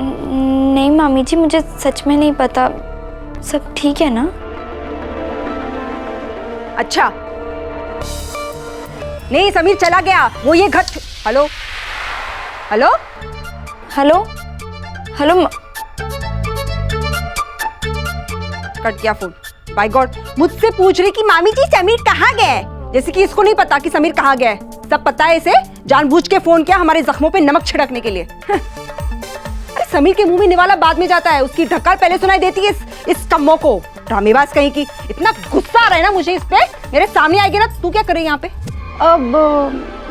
नहीं मामी जी, मुझे सच में नहीं पता। सब ठीक है ना? अच्छा नहीं, समीर चला गया। वो ये घर hello hello hello hello cut गया फोन। बाय गॉड, मुझसे पूछ रही कि मामी जी समीर कहाँ गए, जैसे कि इसको नहीं पता कि समीर कहाँ गया है। सब पता है इसे, जानबूझ के फोन किया हमारे जख्मों पे नमक छिड़कने के लिए। अरे समीर के मुंह में निवाला बाद में जाता है, उसकी ढक्कन पहले सुनाई देती है इस कम्मों को। ड्रामेबाज कहीं की। इतना गुस्सा आ रहा है ना मुझे इस पे, मेरे सामने आएगी ना। तू क्या कर रही है यहाँ पे? अब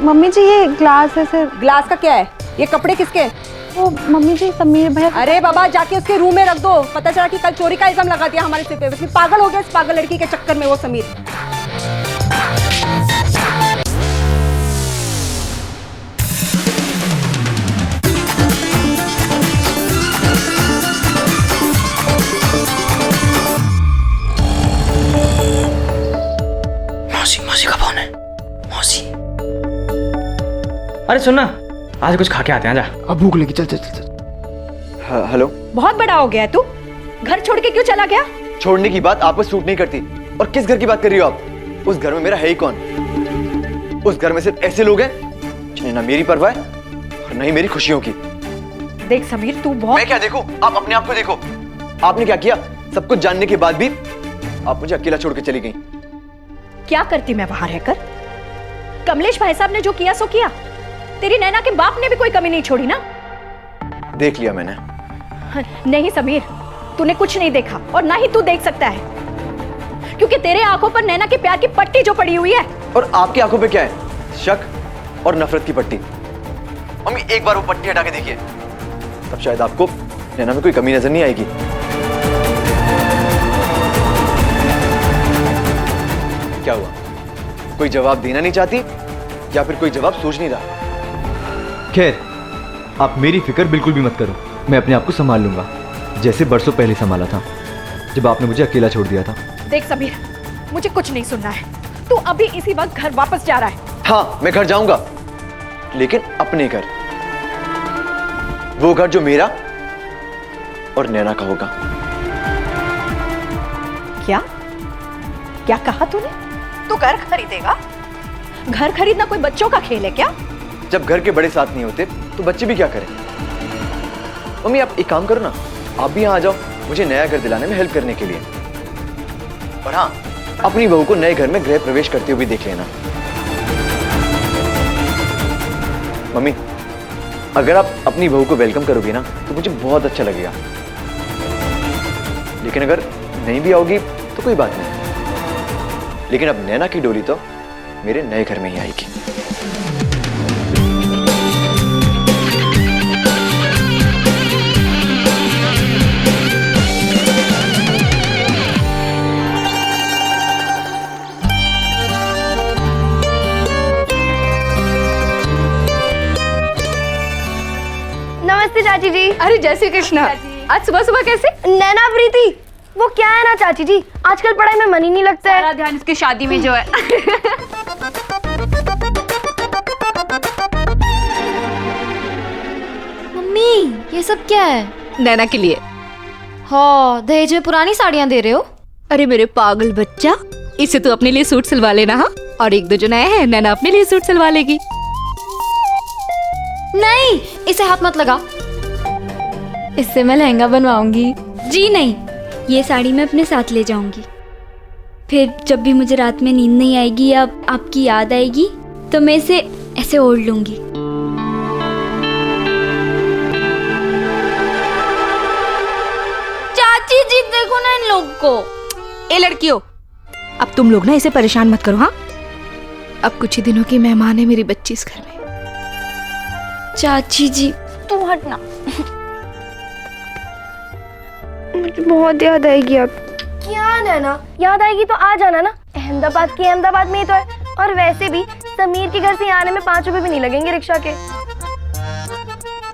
मम्मी जी ये ग्लास है सर। ग्लास का क्या है? ये कपड़े किसके? वो मम्मी जी समीर भैया। अरे बाबा, जाके उसके रूम में रख दो। पता चला कि कल चोरी का इल्जाम लगा दिया हमारे सिर पे। वैसे पागल हो गया इस पागल लड़की के चक्कर में वो समीर। मौसी का फोन है। मौसी, अरे सुन ना, आज कुछ खा के आते हैं। जा, अब भूख लगी। चल चल चल चल। हेलो। बहुत बड़ा हो गया है तू, घर छोड़ के क्यों चला गया? छोड़ने की बात आपको सूट नहीं करती। और किस घर की बात कर रही हो आप? उस घर में मेरा है ही कौन? उस घर में सिर्फ ऐसे लोग हैं जिन्हें ना मेरी परवाह है और ना ही मेरी खुशियों की। देख समीर, तू बहुत। मैं क्या देखूं? आप अपने आप को देखो। आपने क्या किया? सब कुछ जानने के बाद भी आप मुझे अकेला छोड़ के चली गई। क्या करती मैं वहां रहकर? कमलेश भाई साहब ने जो किया सो किया। तेरी नैना के बाप ने भी कोई कमी नहीं छोड़ी ना। देख लिया मैंने। नहीं समीर, तूने कुछ नहीं देखा और ना ही तू देख सकता है, क्योंकि तेरे आंखों पर नैना के प्यार की पट्टी जो पड़ी हुई है। और आपकी आंखों पे क्या है? शक और नफरत की पट्टी। मम्मी, एक बार वो पट्टी हटा के देखिए, तब शायद आपको नैना में कोई कमी नजर नहीं आएगी। क्या हुआ? कोई जवाब देना नहीं चाहती या फिर कोई जवाब सोच नहीं रहा? खैर, आप मेरी फिक्र बिल्कुल भी मत करो। मैं अपने आप को संभाल लूंगा, जैसे बरसों पहले संभाला था जब आपने मुझे अकेला छोड़ दिया था। देख समीर, मुझे कुछ नहीं सुनना है। तू अभी इसी वक्त घर वापस जा रहा है। हाँ, मैं घर जाऊंगा, लेकिन अपने घर। वो घर जो मेरा और नैना का होगा। क्या क्या कहा तूने? तू घर खरीदेगा? घर खरीदना कोई बच्चों का खेल है क्या? जब घर के बड़े साथ नहीं होते तो बच्चे भी क्या करें? मम्मी, आप एक काम करो ना, आप भी यहाँ आ जाओ मुझे नया घर दिलाने में हेल्प करने के लिए। और हाँ, अपनी बहू को नए घर में गृह प्रवेश करते हुए देख लेना। मम्मी, अगर आप अपनी बहू को वेलकम करोगी ना तो मुझे बहुत अच्छा लगेगा। लेकिन अगर नहीं भी आओगी तो कोई बात नहीं, लेकिन अब नैना की डोली तो मेरे नए घर में ही आएगी। नमस्ते चाची जी। अरे जय श्री कृष्ण। आज सुबह सुबह कैसे? नैना प्रीति, वो क्या है ना चाची जी, आजकल पढ़ाई में मन ही नहीं लगता है। सारा ध्यान इसकी शादी में जो है। मम्मी, ये सब क्या है? नैना के लिए। हाँ, दहेज में पुरानी साड़ियाँ दे रहे हो? अरे मेरे पागल बच्चा, इसे तू अपने लिए सूट सिलवा लेना। हाँ, और एक दो जो नए हैं, नैना अपने लिए सूट सिलवा लेगी। नहीं, इसे हाथ मत लगा। इससे मैं लहंगा बनवाऊंगी। जी नहीं, ये साड़ी मैं अपने साथ ले जाऊंगी। फिर जब भी मुझे रात में नींद नहीं आएगी या आपकी याद आएगी तो मैं इसे ऐसे ओढ़ लूंगी। चाची जी देखो ना इन लोग को। ए लड़कियों, अब तुम लोग ना इसे परेशान मत करो। हाँ, अब कुछ ही दिनों की मेहमान है मेरी बच्ची इस घर में। चाची जी तू हटना, मुझे बहुत याद आएगी अब। क्या नैना, याद आएगी तो आ जाना ना। अहमदाबाद की अहमदाबाद में ही तो है। और वैसे भी समीर के घर से आने में 5 रुपए भी नहीं लगेंगे रिक्शा के।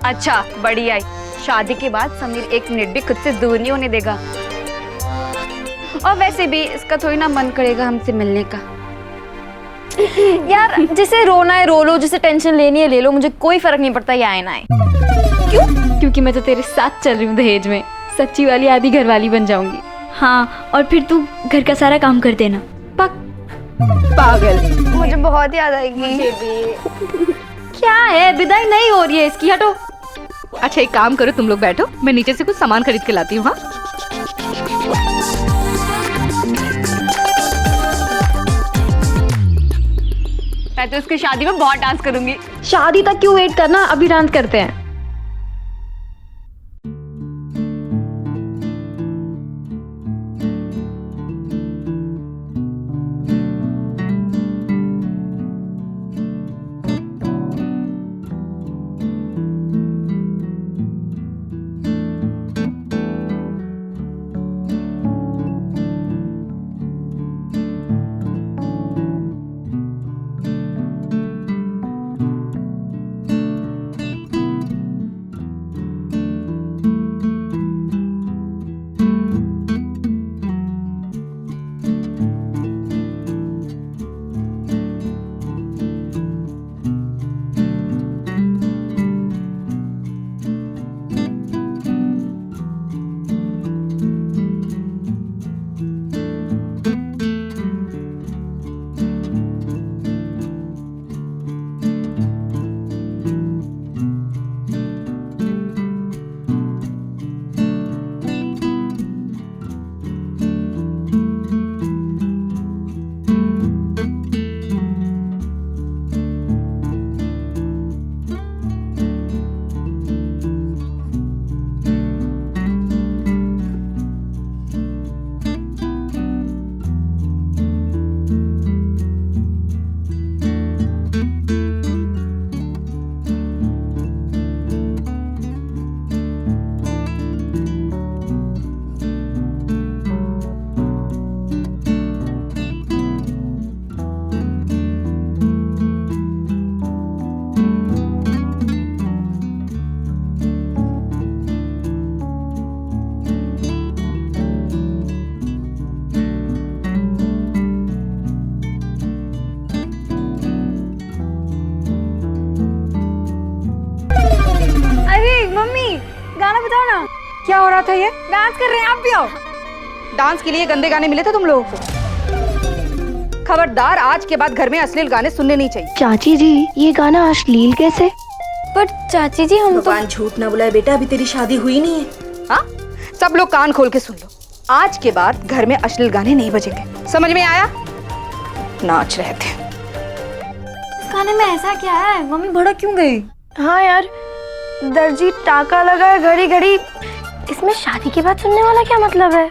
अच्छा, बड़ी आई। शादी के बाद समीर 1 मिनट भी खुद से दूर नहीं होने देगा। और वैसे भी इसका थोड़ी ना मन करेगा हमसे मिलने का। यार जिसे रोना है रो लो, जिसे टेंशन लेनी है ले लो, मुझे कोई फर्क नहीं पड़ता ये आए ना आए। क्यों? क्योंकि मैं तो तेरे साथ चल रही हूँ दहेज में, सच्ची वाली आधी घरवाली बन जाऊंगी। हाँ, और फिर तू घर का सारा काम कर देना। पक। पागल। मुझे बहुत याद आएगी। क्या है, विदाई नहीं हो रही है इसकी, हटो। अच्छा एक काम करो, तुम लोग बैठो, मैं नीचे से कुछ सामान खरीद के लाती हूँ। हाँ मैं तो उसकी शादी में बहुत डांस करूंगी। शादी तक क्यों वेट करना, अभी डांस करते हैं। क्या हो रहा था ये? डांस कर रहे हैं, आप भी आओ। डांस के लिए गंदे गाने मिले थे तुम लोगों को? खबरदार, आज के बाद घर में अश्लील गाने सुनने नहीं चाहिए। चाची जी, ये गाना अश्लील कैसे? पर चाची जी हम तो भगवान झूठ ना बुलाए बेटा, अभी तेरी शादी हुई नहीं है। हाँ, सब लोग कान खोल के सुन लो, आज के बाद घर में अश्लील गाने नहीं बजेंगे, समझ में आया? नाच रहे थे। इस गाने में ऐसा क्या है, मम्मी भड़क क्यों गई? हाँ यार, दर्जी टाका लगा है घड़ी घड़ी, इसमें शादी के बाद सुनने वाला क्या मतलब है?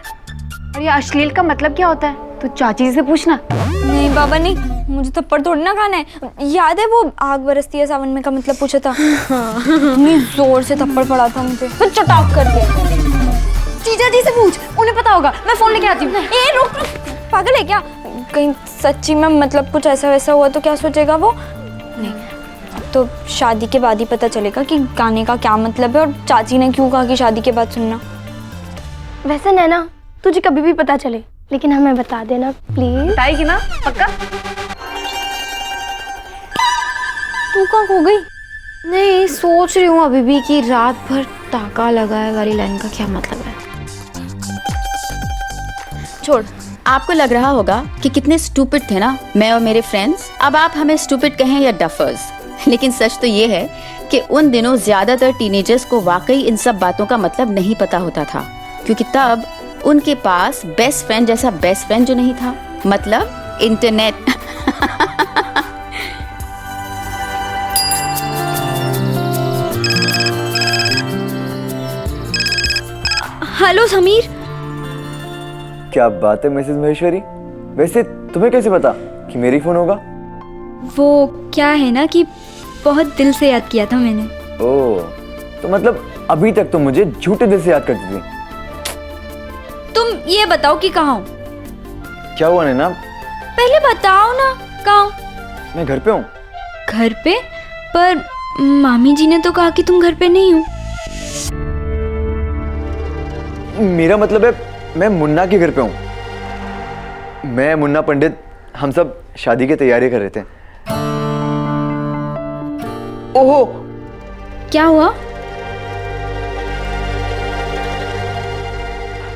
और ये अश्लील का मतलब क्या होता है, तो चाची से पूछना। नहीं बाबा नहीं, मुझे थप्पड़ थोड़ी ना खाना है। याद है वो आग बरसती है सावन में का मतलब पूछा था? इतनी जोर से थप्पड़ पड़ा था मुझे, फिर चटाक कर दिया। जीजा जी से पूछ, उन्हें पता होगा, मैं फोन लेके आती हूँ। ए रुक, पागल है क्या? कहीं सच्ची में मतलब कुछ ऐसा वैसा हुआ तो क्या सोचेगा वो? नहीं, तो शादी के बाद ही पता चलेगा कि गाने का क्या मतलब है और चाची ने क्यों कहा कि शादी के बाद सुनना। वैसे नैना, तुझे कभी भी पता चले लेकिन हमें बता देना प्लीज। बताएगी ना पक्का? तू कहाँ खो गई? नहीं, सोच रही हूँ अभी भी कि रात भर टाका लगा है वाली लाइन का क्या मतलब है। छोड़, आपको लग रहा होगा कि कितने स्टूपिड थे ना मैं और मेरे फ्रेंड्स। अब आप हमें स्टूपिड कहें या डफर्स, लेकिन सच तो ये है कि उन दिनों ज्यादातर टीनेजर्स को वाकई इन सब बातों का मतलब नहीं पता होता था, क्योंकि तब उनके पास बेस्ट फ्रेंड जैसा बेस्ट फ्रेंड जो नहीं था, मतलब इंटरनेट। हेलो समीर। क्या बात है मिसेस महेश्वरी, वैसे तुम्हें कैसे पता कि मेरी फोन होगा? वो क्या है ना कि बहुत दिल से याद किया था मैंने। ओह, तो मतलब अभी तक तुम मुझे झूठे दिल से याद करती थी। तुम ये बताओ कि कहाँ हो? क्या हुआ नैना? पहले बताओ ना, कहाँ हो? मैं घर पे हूँ। घर पे? पर मामी जी ने तो कहा कि तुम घर पे नहीं हो। मेरा मतलब है मैं मुन्ना के घर पे हूँ। मैं मुन्ना पंडित, हम सब शादी की तैयारी कर रहे थे। ओहो, क्या हुआ?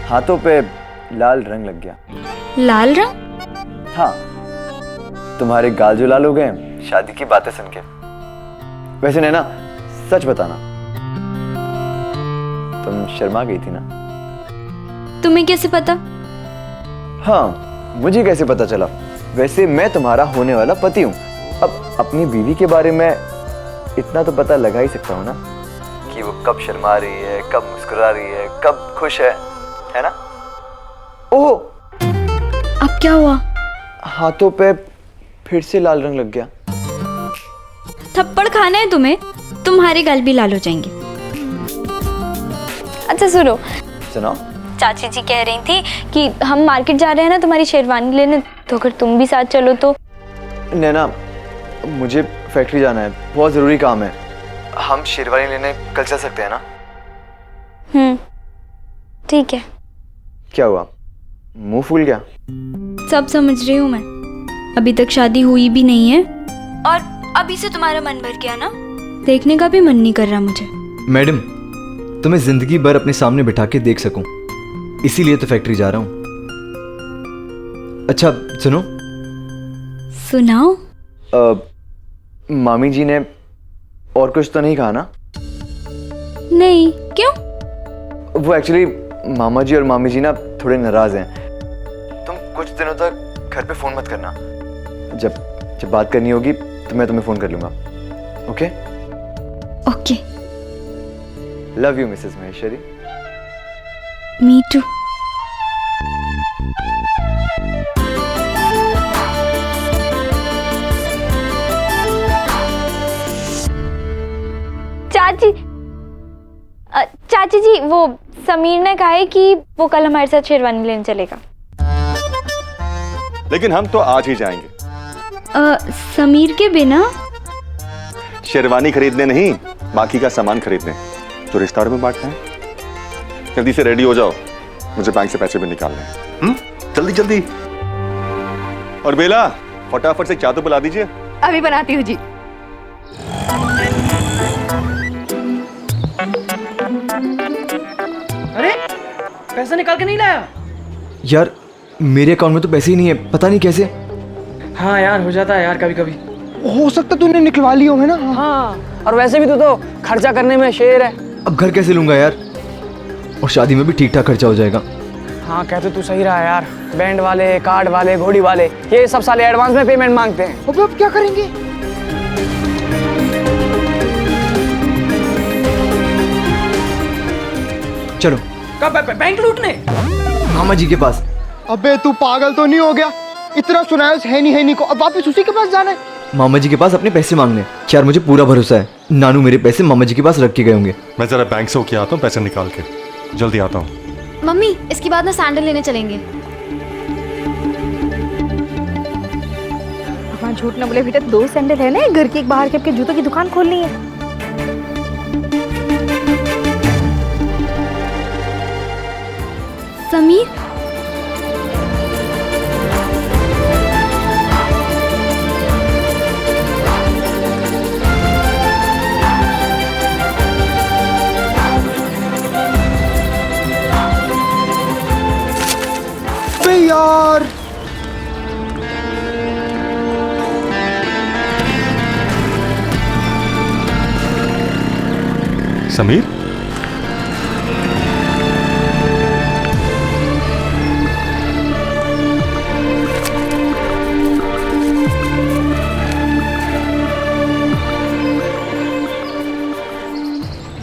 हाथों पे लाल रंग लग गया। लाल रंग? हाँ, तुम्हारे गाल जो लाल हो गए शादी की बातें सुन के। वैसे नैना सच बताना, तुम शर्मा गई थी ना? तुम्हें कैसे पता? हाँ, मुझे कैसे पता चला? वैसे मैं तुम्हारा होने वाला पति हूँ। अब अपनी बीवी के बारे में इतना तो पता लगा ही सकता हूँ ना, कि वो कब शर्मा रही है, कब मुस्कुरा रही है, कब खुश है ना? ओह, अब क्या हुआ? हाथों पे फिर से लाल रंग लग गया। थप्पड़ खाना है तुम्हें? तुम्हारे गाल भी लाल हो जाएंगे। अच्छा सुनो, सुनाओ। चाची जी कह रही थी कि हम मार्केट जा रहे हैं ना तुम्हारी शेरवानी लेने, तो अगर तुम भी साथ चलो तो। नैना, मुझे फैक्ट्री जाना है, बहुत जरूरी काम है। हम शेरवानी लेने कल चल सकते हैं ना? ठीक है। क्या हुआ, मुंह फूल गया? सब समझ रही हूँ मैं, अभी तक शादी हुई भी नहीं है और अभी से तुम्हारा मन भर गया ना? देखने का भी मन नहीं कर रहा मुझे। मैडम, तुम्हें जिंदगी भर अपने सामने बिठा के देख सकूं, इसीलिए तो फैक्ट्री जा रहा हूं। अच्छा सुनो। सुनाओ। मामी जी ने और कुछ तो नहीं कहा ना? नहीं, क्यों? वो एक्चुअली मामा जी और मामी जी ना थोड़े नाराज हैं। तुम कुछ दिनों तक घर पे फोन मत करना। जब बात करनी होगी तो मैं तुम्हें फोन कर लूंगा। Okay? Okay. Love you Mrs Maheshwari. Me too. चाची जी, वो समीर ने कहा है कि वो कल हमारे साथ शेरवानी लेने चलेगा। लेकिन हम तो आज ही जाएंगे। समीर के बिना? शेरवानी खरीदने नहीं, बाकी का सामान खरीदने, जो रिश्तेदारों में बांटना है। जल्दी से रेडी हो जाओ, मुझे बैंक से पैसे भी निकालने हैं। जल्दी जल्दी। और बेला, फटाफट से चाय तो बुला दीजिए। अभी बनाती हूँ जी। अरे पैसा निकाल के नहीं लाया? यार मेरे अकाउंट में तो पैसे ही नहीं है, पता नहीं कैसे। हाँ यार, हो जाता है यार कभी कभी। हो सकता तूने निकलवा लियो है ना? हाँ, और वैसे भी तू तो खर्चा करने में शेर है। अब घर कैसे लूंगा यार, और शादी में भी ठीक ठाक खर्चा हो जाएगा। हाँ, कहते तू सही रहा यार। बैंड वाले, कार्ड वाले, घोड़ी वाले, ये सब साले एडवांस में पेमेंट मांगते हैं। अब क्या करेंगे? चलो। कब बैंक लूटने? मामा जी के पास। अबे तू पागल तो नहीं हो गया? इतना सुनाया है नहीं को, अब वापस उसी के पास जाना है? मामा जी के पास अपने पैसे मांगने। यार मुझे पूरा भरोसा है, नानू मेरे पैसे मामा जी के पास रख के गए होंगे। मैं जरा बैंक से होके आता हूँ, पैसे निकाल के जल्दी आता हूँ। मम्मी, इसके बाद ना सैंडल लेने चलेंगे। हाँ, झूठ ना बोले बेटा, 2 सैंडल है ना, घर की एक बाहर के, आपके जूतों की दुकान खोलनी है। समीर, यार समीर,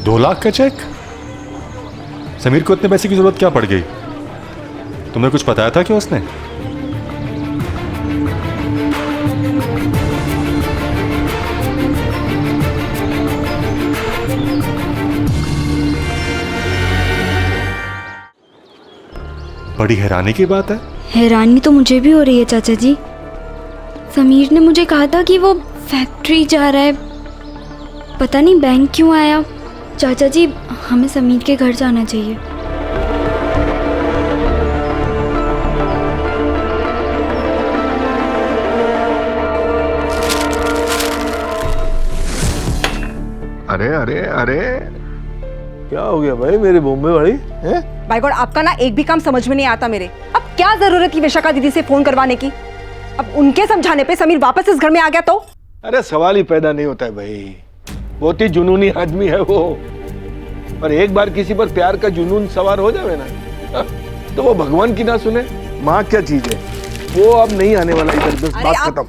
$2 लाख का चेक? समीर को इतने पैसे की जरूरत क्या पड़ गई? तुमने कुछ बताया था क्या उसने? बड़ी हैरानी की बात है। हैरानी तो मुझे भी हो रही है चाचा जी। समीर ने मुझे कहा था कि वो फैक्ट्री जा रहा है, पता नहीं बैंक क्यों आया। चाचा जी, हमें समीर के घर जाना चाहिए। अरे अरे अरे, क्या हो गया भाई मेरी बॉम्बे वाली हैं? बाय गॉड, आपका ना एक भी काम समझ में नहीं आता मेरे। अब क्या जरूरत थी विशाखा दीदी से फोन करवाने की? अब उनके समझाने पे समीर वापस इस घर में आ गया तो? अरे सवाल ही पैदा नहीं होता है भाई, बहुत ही जुनूनी आदमी है वो। और एक बार किसी पर प्यार का जुनून सवार हो जाए ना तो वो भगवान की ना सुने। माँ क्या चीज है, वो अब नहीं आने वाला इधर, बस बात खत्म।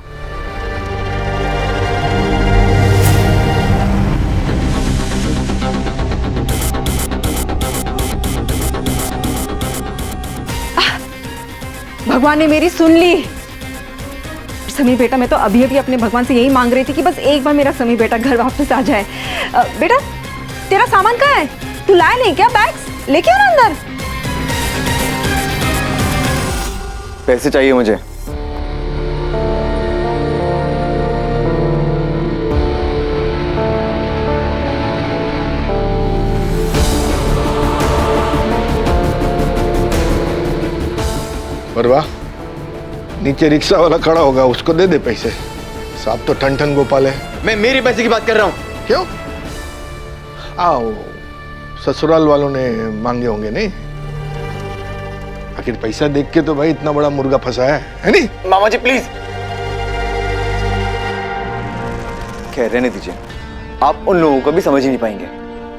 भगवान ने मेरी सुन ली। समीर बेटा, मैं तो अभी अभी अपने भगवान से यही मांग रही थी कि बस एक बार मेरा समीर बेटा घर वापस आ जाए। बेटा तेरा सामान कहाँ है? तू लाया नहीं क्या बैग्स? लेके आ ना अंदर। पैसे चाहिए मुझे। और वाह, नीचे रिक्शा वाला खड़ा होगा, उसको दे दे पैसे। साहब तो ठन ठन गोपाल है। मैं मेरे पैसे की बात कर रहा हूँ। क्यों? आओ, ससुराल वालों ने मांगे होंगे नहीं? आखिर पैसा देख के तो भाई इतना बड़ा मुर्गा फंसा है नहीं? मामा जी प्लीज। खैर रहने दीजिए, आप उन लोगों को भी समझ ही नहीं पाएंगे।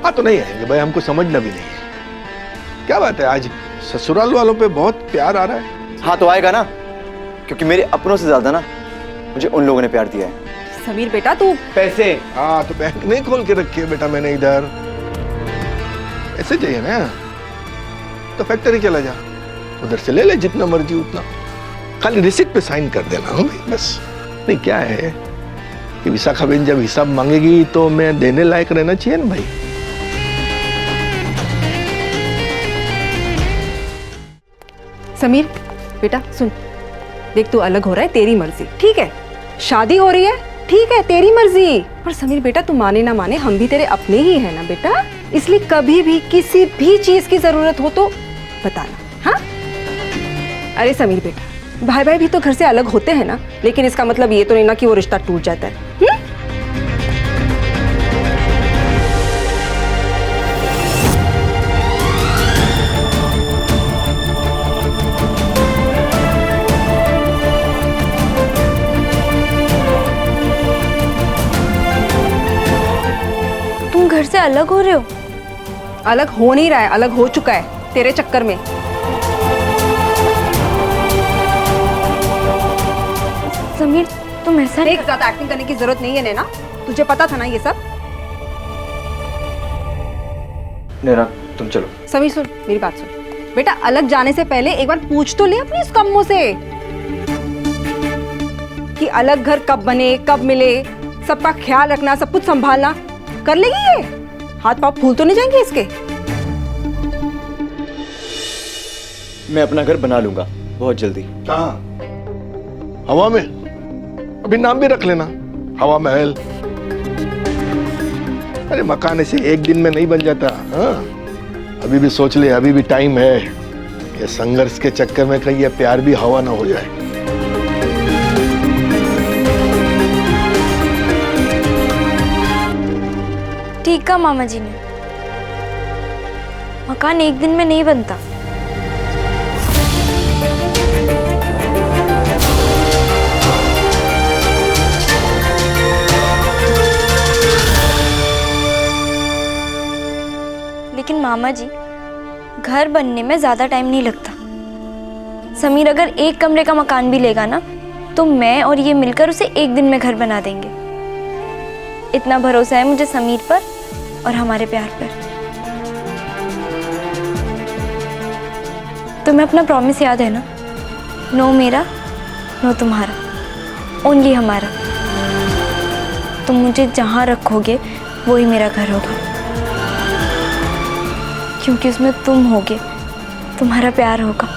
हाँ तो नहीं आएंगे भाई, हमको समझना भी नहीं है। क्या बात है, आज ससुराल वालों पे बहुत प्यार आ रहा है। हाँ तो आएगा ना, क्योंकि मेरे अपनों से ज्यादा ना मुझे उन लोगों ने प्यार दिया है। समीर बेटा तू पैसे। हाँ तो बैंक नहीं खोल के रखी है बेटा मैंने इधर। ऐसे चाहिए ना तो फैक्ट्री चला जा, उधर से ले ले जितना मर्जी उतना, खाली रिसिप्ट पे साइन कर देना हो भाई बस। नहीं क्या है कि विशाखा बहन जब हिसाब मांगेगी तो मैं देने लायक रहना चाहिए ना भाई। समीर बेटा सुन, देख तू अलग हो रहा है, तेरी मर्जी, ठीक है। शादी हो रही है, ठीक है, तेरी मर्जी। पर समीर बेटा तू माने ना माने, हम भी तेरे अपने ही है ना बेटा, इसलिए कभी भी किसी भी चीज की जरूरत हो तो बताना। हाँ अरे समीर बेटा, भाई भाई भी तो घर से अलग होते हैं ना, लेकिन इसका मतलब ये तो नहीं ना कि वो रिश्ता टूट जाता है। तुम घर से अलग हो रहे हो? अलग हो नहीं रहा है, अलग हो चुका है तेरे चक्कर में। समीर तुम ऐसा देख, ज्यादा एक्टिंग करने की जरूरत नहीं है नैना, तुझे पता था ना ये सब। नैना तुम चलो। समीर सुन मेरी बात सुन बेटा, अलग जाने से पहले एक बार पूछ तो ले अपनी इस कम्मों से कि अलग घर कब बने, कब मिले, सबका ख्याल रखना, सब कुछ संभालना कर लेगी ये? हाथ पाँव फूल तो नहीं जाएंगे इसके? मैं अपना घर बना लूंगा बहुत जल्दी। कहाँ? हवा में? अभी नाम भी रख लेना, हवा महल। अरे मकान ऐसे एक दिन में नहीं बन जाता। हाँ अभी भी सोच ले, अभी भी टाइम है। ये संघर्ष के चक्कर में कहीं ये प्यार भी हवा ना हो जाए। ठीक कहा मामा जी ने, मकान एक दिन में नहीं बनता। लेकिन मामा जी, घर बनने में ज्यादा टाइम नहीं लगता। समीर अगर एक कमरे का मकान भी लेगा ना, तो मैं और ये मिलकर उसे एक दिन में घर बना देंगे। इतना भरोसा है मुझे समीर पर और हमारे प्यार पर। तुम्हें अपना प्रॉमिस याद है ना? नो मेरा, नो तुम्हारा, ओनली हमारा। तुम मुझे जहाँ रखोगे वही मेरा घर होगा, क्योंकि उसमें तुम होगे, तुम्हारा प्यार होगा।